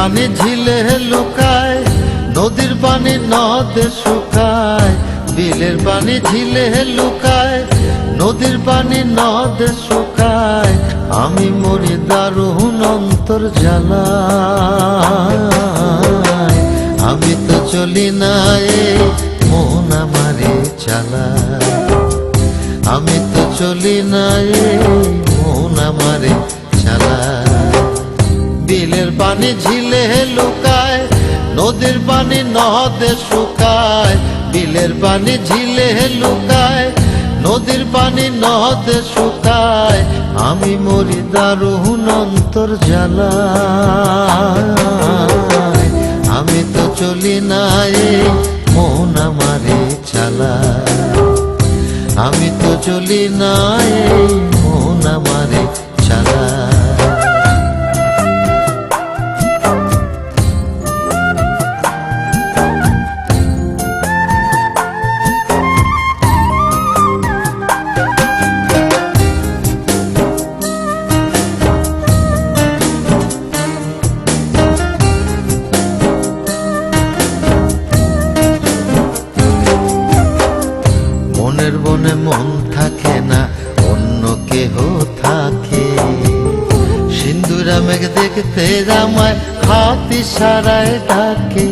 পানি ঝিলে লুকায়, নদীর পানি নদে শুকায়। বিলের পানি ঝিলে লুকায়, নদীর পানি নদে শুকায়। আমি মরি দারুণ অন্তর জ্বালায়। আমি তো চলি না এই মন আমারে চালায়। আমি তো চলি না এই মন আমারে চালায়। বিলের পানি ঝিলে লুকায়, নদীর পানি নদে শুকায়। বিলের পানি ঝিলে লুকায়, নদীর পানি নদে শুকায়। আমি মরি দারুণ অন্তর জ্বালায়। আমি তো চলি না এই মন আমারে চালায়। আমি তো চলি না এই মন আমারে চালায়। মনের বনে মন থাকে না, অন্য কেহ থাকে। সিন্দুরা মেঘ দেখতে আমায় হাত ইশারায় ডাকে,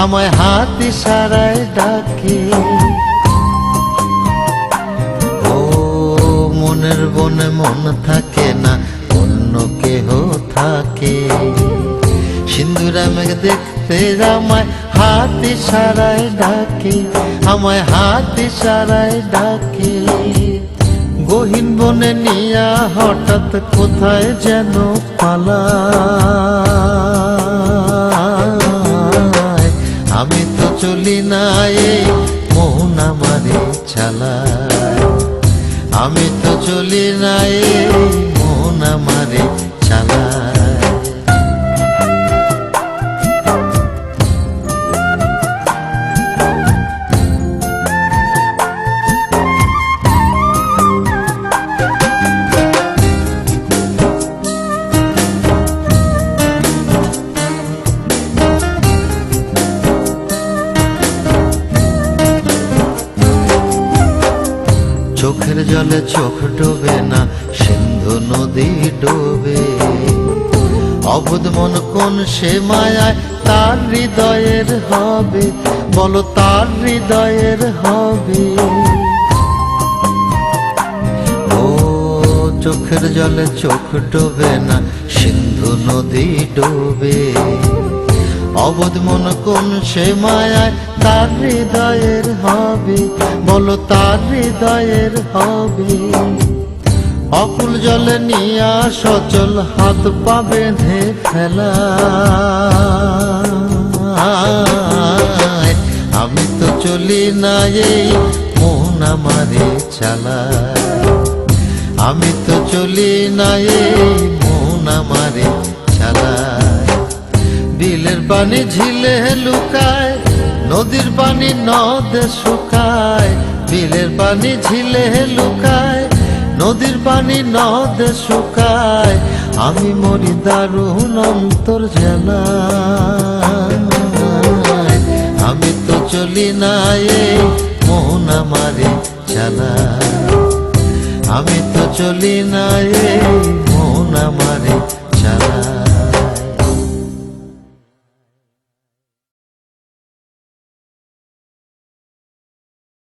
আমায় হাত ইশারায় ডাকে। ও মনের বনে মন থাকে না, অন্য কেহ থাকে। সিন্দুরা মেঘ দেখতে আমায় হাত ইশারায় ডাকে, আমায় হাত ইশারায় ডাকে। গহীন বনে নিয়া হঠাৎ কোথায় যেন পালায়। আমি তো চলি না এই মন আমারে চালায়। আমি তো চলি না এই মন আমারে চালায়। চোখের জলে চোখ ডোবে না, সিন্ধু নদী ডোবে। অবুধ মন কোন সে মায়ায় তার হৃদয়ের হবে, বলো তার হৃদয়ের হবে। ও চোখের জলে চোখ ডোবে না, সিন্ধু নদী ডোবে। অবুধ মন কোন সে মায়ায় তার হৃদয়ের হবে, বলো তার হৃদয়ের হবে। অকুল জলে নিয়া সচল হাত পা বেঁধে ফেলা। আমি তো চলি না এই মন আমারে চালায়। আমি তো চলি না এই মন আমারে চালায়। বিলের পানি ঝিলে লুকায়, নদীর পানি নদে শুকায়। বিলের পানি ঝিলে লুকায়, নদীর পানি নদে শুকায়। আমি মরি দারুণ অন্তর জ্বালায়। আমি তো চলি না এই মন আমারে চালায়। আমি তো চলি না এই মন আমারে